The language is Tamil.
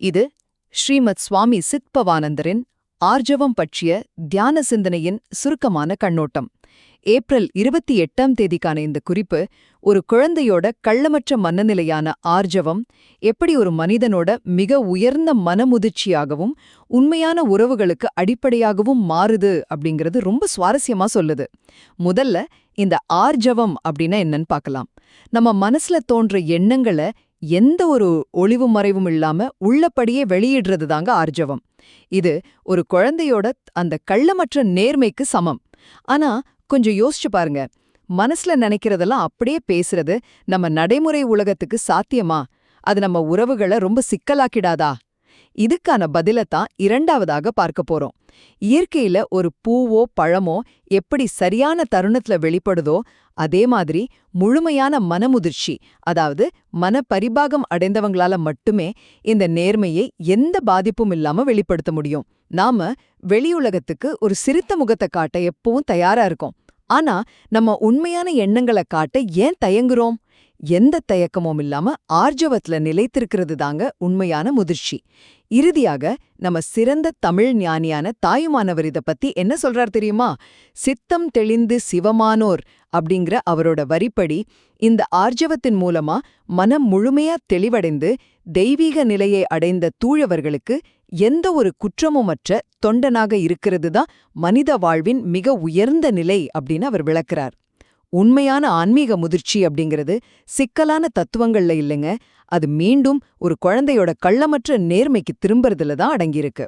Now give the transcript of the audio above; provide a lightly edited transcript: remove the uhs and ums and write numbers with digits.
இது ஸ்ரீமத் சுவாமி சித்பவானந்தரின் ஆர்ஜவம் பற்றிய தியான சிந்தனையின் சுருக்கமான கண்ணோட்டம். ஏப்ரல் 28ஆம் தேதிக்கான இந்த குறிப்பு ஒரு குழந்தையோட கள்ளமற்ற மனநிலையான ஆர்ஜவம் எப்படி ஒரு மனிதனோட மிக உயர்ந்த மனமுதிர்ச்சியாகவும் உண்மையான உறவுகளுக்கு அடிப்படையாகவும் மாறுது அப்படிங்கிறது ரொம்ப சுவாரஸ்யமா சொல்லுது. முதல்ல இந்த ஆர்ஜவம் அப்படின்னா என்னன்னு பார்க்கலாம். நம்ம மனசுல தோன்ற எண்ணங்களை எந்த ஒரு ஒளிவு மறைவும் இல்லாம உள்ளபடியே வெளியிடுறது தாங்க ஆர்ஜவம். இது ஒரு குழந்தையோட அந்த கள்ளமற்ற நேர்மைக்கு சமம். ஆனா கொஞ்சம் யோசிச்சு பாருங்க, மனசுல நினைக்கிறதெல்லாம் அப்படியே பேசுறது நம்ம நடைமுறை உலகத்துக்கு சாத்தியமா? அது நம்ம உறவுகளை ரொம்ப சிக்கலாக்கிடாதா? இதுக்கான பதிலத்தான் இரண்டாவதாக பார்க்க போறோம். இயற்கையில ஒரு பூவோ பழமோ எப்படி சரியான தருணத்துல வெளிப்படுதோ அதே மாதிரி முழுமையான மனமுதிர்ச்சி, அதாவது மனப்பரிபாகம் அடைந்தவங்களால மட்டுமே இந்த நேர்மையை எந்த பாதிப்பும் இல்லாம வெளிப்படுத்த முடியும். நாம வெளியுலகத்துக்கு ஒரு சிரித்த முகத்தை காட்ட எப்பவும் தயாரா இருக்கோம். ஆனா நம்ம உண்மையான எண்ணங்களை காட்ட ஏன் தயங்குறோம்? எந்த தயக்கமும் இல்லாம ஆர்ஜவத்துல நிலைத்திருக்கிறது தாங்க உண்மையான முதிர்ச்சி. இறுதியாக நம்ம சிறந்த தமிழ் ஞானியான தாயுமானவர் இத பத்தி என்ன சொல்றார் தெரியுமா? சித்தம் தெளிந்து சிவமானோர் அப்படிங்கிற அவரோட வரிப்படி இந்த ஆர்ஜவத்தின் மூலமா மனம் முழுமையா தெளிவடைந்து தெய்வீக நிலையை அடைந்த தூயவர்களுக்கு எந்த ஒரு குற்றமுமற்ற தொண்டனாக இருக்கிறது தான் மனித வாழ்வின் மிக உயர்ந்த நிலை அப்படின்னு அவர் விளக்குறார். உண்மையான ஆன்மீக முதிர்ச்சி அப்படிங்கிறது சிக்கலான தத்துவங்கள்ல இல்லைங்க, அது மீண்டும் ஒரு குழந்தையோட கள்ளமற்ற நேர்மைக்கு திரும்புறதுல தான் அடங்கியிருக்கு.